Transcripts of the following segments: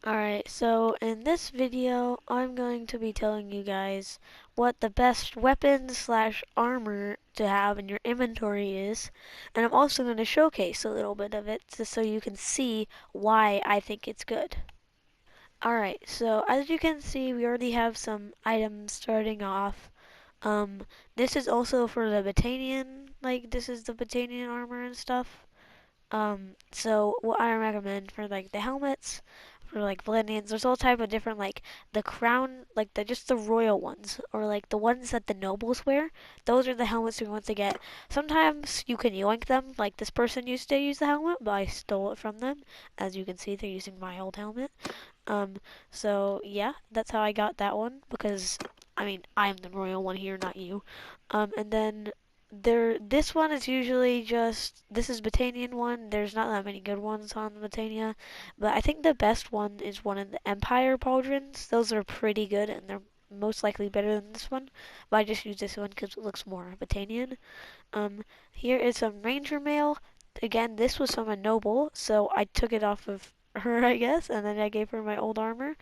Alright, so in this video, I'm going to be telling you guys what the best weapons slash armor to have in your inventory is, and I'm also going to showcase a little bit of it just so you can see why I think it's good. Alright, so as you can see, we already have some items starting off. Um, this is also for the Botanian, like this is the Botanian armor and stuff. So what I recommend for like the helmets, for like Valendians, there's all type of different like the crown, like the just the royal ones, or like the ones that the nobles wear. Those are the helmets we want to get. Sometimes you can yoink them, like this person used to use the helmet, but I stole it from them. As you can see, they're using my old helmet. Um, so yeah, that's how I got that one because I mean I'm the royal one here, not you. And then this one is usually just this is Botanian one. There's not that many good ones on Botania, but I think the best one is one in the Empire pauldrons. Those are pretty good and they're most likely better than this one. But I just use this one because it looks more Botanian. Here is some Ranger mail. Again, this was from a noble, so I took it off of her, I guess, and then I gave her my old armor.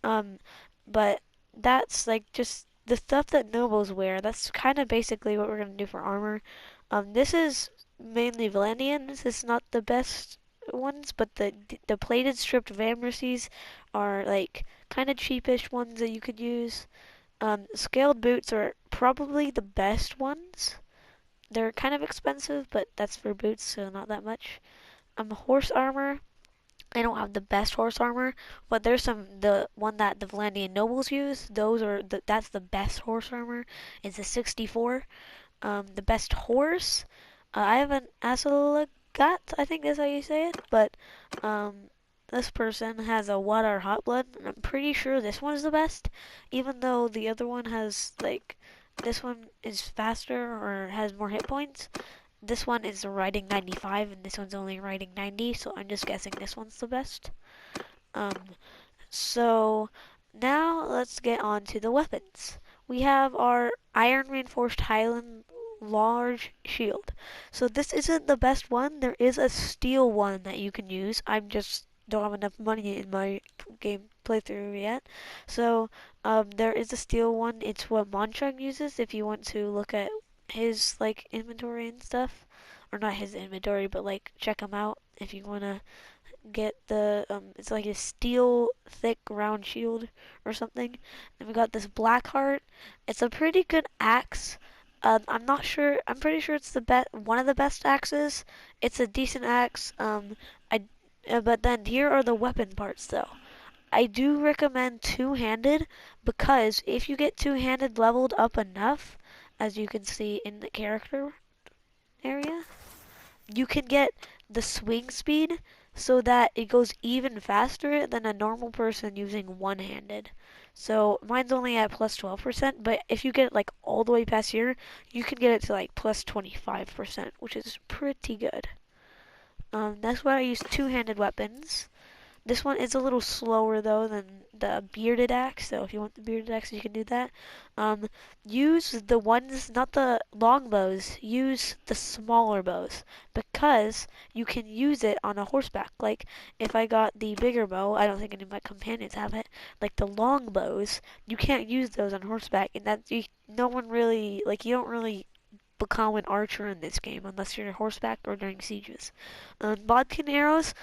Um, but that's like just the stuff that nobles wear. That's kind of basically what we're gonna do for armor. This is mainly Valandian. This is not the best ones, but the plated stripped Vammercies are like kind of cheapish ones that you could use. Scaled boots are probably the best ones. They're kind of expensive, but that's for boots, so not that much. Horse armor. I don't have the best horse armor, but there's the one that the Valandian nobles use. That's the best horse armor. It's a 64. The best horse. I have an Asalagat, I think that's how you say it, but um, this person has a water hot blood, and I'm pretty sure this one is the best, even though the other one has like this one is faster or has more hit points. This one is riding 95 and this one's only riding 90, so I'm just guessing this one's the best. Um, so now let's get on to the weapons. We have our iron reinforced Highland large shield. So this isn't the best one. There is a steel one that you can use. I'm just don't have enough money in my game playthrough yet. So there is a steel one. It's what Monchung uses if you want to look at his like inventory and stuff. Or not his inventory, but like check him out if you want to get the it's like a steel thick round shield or something. And we got this black heart. It's a pretty good axe. I'm not sure. I'm pretty sure it's the best, one of the best axes. It's a decent axe. I but then here are the weapon parts though. I do recommend two-handed because if you get two-handed leveled up enough, as you can see in the character area, you can get the swing speed so that it goes even faster than a normal person using one-handed. So mine's only at plus 12%, but if you get it like all the way past here, you can get it to like plus 25%, which is pretty good. That's why I use two-handed weapons. This one is a little slower though than the bearded axe, so if you want the bearded axe, you can do that. Um, use the ones, not the long bows. Use the smaller bows because you can use it on a horseback. Like if I got the bigger bow, I don't think any of my companions have it. Like the long bows, you can't use those on horseback, and no one really like you don't really become an archer in this game unless you're horseback or during sieges. Bodkin arrows,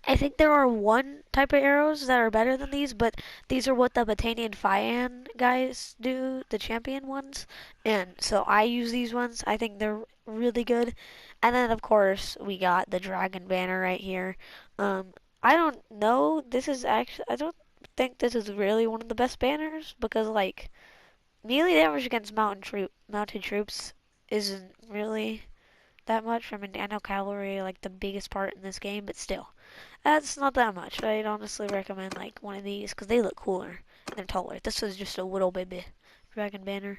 I think there are one type of arrows that are better than these, but these are what the Botanian Fian guys do, the champion ones. And so I use these ones. I think they're really good. And then of course we got the dragon banner right here. Um, I don't know. This is actually I don't think this is really one of the best banners because like melee damage against mounted troops isn't really that much. I mean, I know cavalry are like the biggest part in this game, but still. That's not that much. I'd honestly recommend like one of these because they look cooler and they're taller. This is just a little baby dragon banner.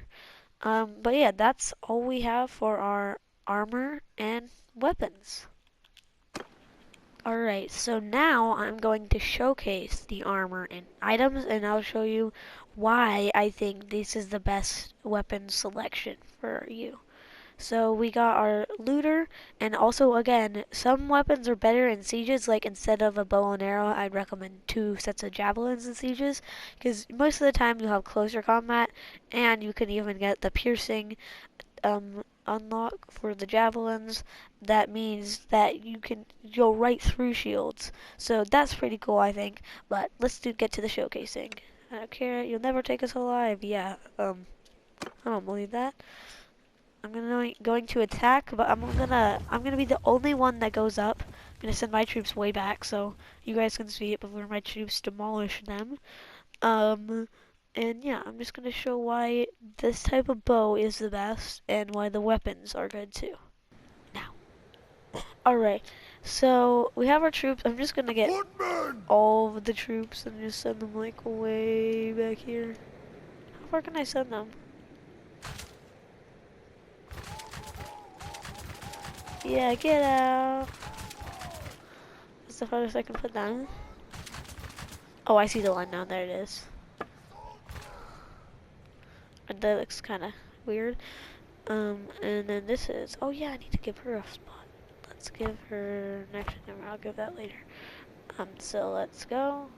But yeah, that's all we have for our armor and weapons. Alright, so now I'm going to showcase the armor and items and I'll show you why I think this is the best weapon selection for you. So we got our looter, and also again, some weapons are better in sieges. Like instead of a bow and arrow, I'd recommend 2 sets of javelins in sieges, because most of the time you have closer combat, and you can even get the piercing unlock for the javelins. That means that you can go right through shields. So that's pretty cool, I think. But let's get to the showcasing. I don't care. You'll never take us alive. Yeah. I don't believe that. I'm going to attack, but I'm gonna be the only one that goes up. I'm gonna send my troops way back so you guys can see it before my troops demolish them. Um, and yeah, I'm just gonna show why this type of bow is the best and why the weapons are good too. Now, alright, so we have our troops. I'm just gonna get all of the troops and just send them like way back here. How far can I send them? Yeah, get out. That's the farthest I can put them. Oh, I see the line now. There it is. That looks kind of weird. And then this is. Oh yeah, I need to give her a spot. Let's give her. Actually, never. I'll give that later. So let's go.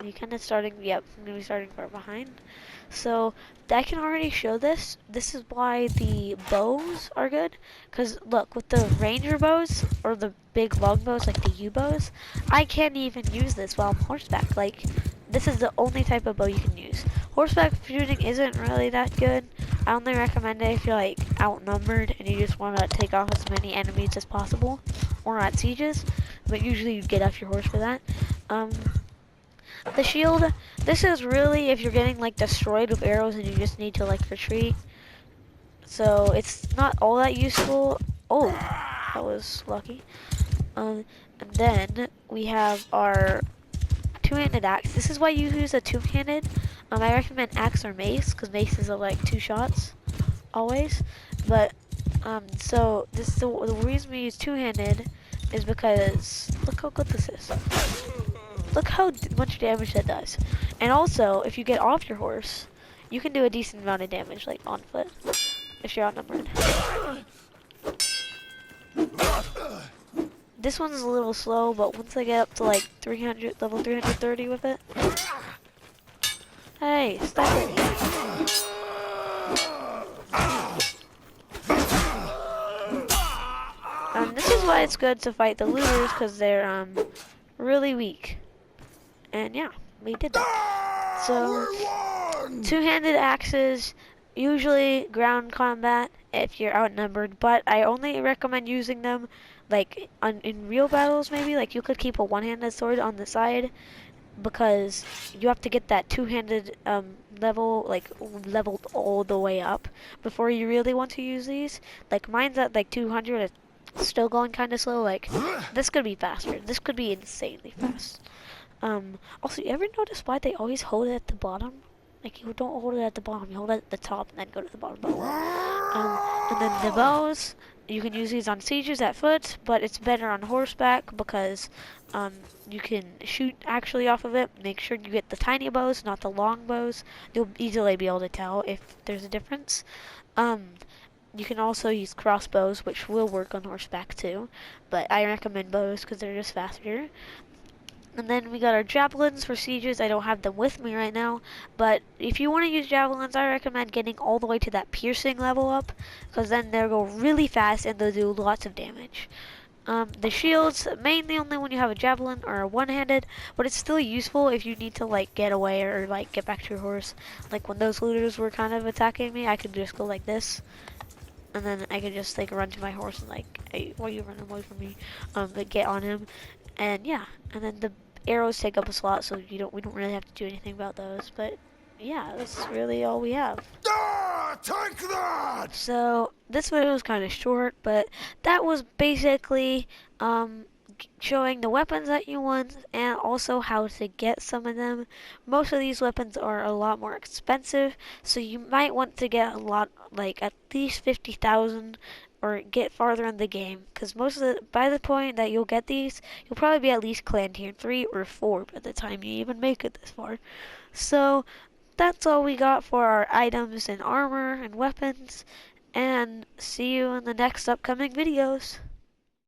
You kind of starting. Yep, I'm gonna be starting far behind. So I can already show this. This is why the bows are good. Cause look, with the ranger bows or the big long bows like the U bows, I can't even use this while I'm horseback. Like this is the only type of bow you can use. Horseback shooting isn't really that good. I only recommend it if you're like outnumbered and you just want to take off as many enemies as possible, or at sieges. But usually you get off your horse for that. Um, the shield, this is really if you're getting like destroyed with arrows and you just need to like retreat. So it's not all that useful. Oh, that was lucky. And then we have our two-handed axe. This is why you use a two-handed. I recommend axe or mace because maces are like 2 shots always. But so the reason we use two-handed is because look how good this is. Look how much damage that does. And also, if you get off your horse, you can do a decent amount of damage, like on foot, if you're outnumbered. This one's a little slow, but once I get up to like 300, level 330 with it. Hey, stop it. This is why it's good to fight the looters, because they're really weak. And yeah, we did that. So, two-handed axes, usually ground combat if you're outnumbered, but I only recommend using them like in real battles maybe. Like you could keep a one-handed sword on the side because you have to get that two-handed level, like leveled all the way up before you really want to use these. Like mine's at like 200, it's still going kind of slow. Like this could be faster. This could be insanely fast. Also, you ever notice why they always hold it at the bottom? Like, you don't hold it at the bottom, you hold it at the top and then go to the bottom bow. And then the bows, you can use these on sieges at foot, but it's better on horseback because you can shoot actually off of it. Make sure you get the tiny bows, not the long bows. You'll easily be able to tell if there's a difference. You can also use crossbows, which will work on horseback too, but I recommend bows because they're just faster. And then we got our javelins for sieges. I don't have them with me right now, but if you want to use javelins, I recommend getting all the way to that piercing level up, because then they'll go really fast and they'll do lots of damage. The shields, mainly only when you have a javelin or a one-handed, but it's still useful if you need to like get away or like get back to your horse. Like when those looters were kind of attacking me, I could just go like this, and then I could just like run to my horse and like, hey, why are you running away from me? But get on him. And yeah, and then the arrows take up a slot, so we don't really have to do anything about those. But yeah, that's really all we have. Take that! So this video was kind of short, but that was basically showing the weapons that you want and also how to get some of them. Most of these weapons are a lot more expensive, so you might want to get a lot, like at least 50,000 or get farther in the game, because by the point that you'll get these, you'll probably be at least clan tier 3 or 4 by the time you even make it this far. So that's all we got for our items and armor and weapons. And see you in the next upcoming videos.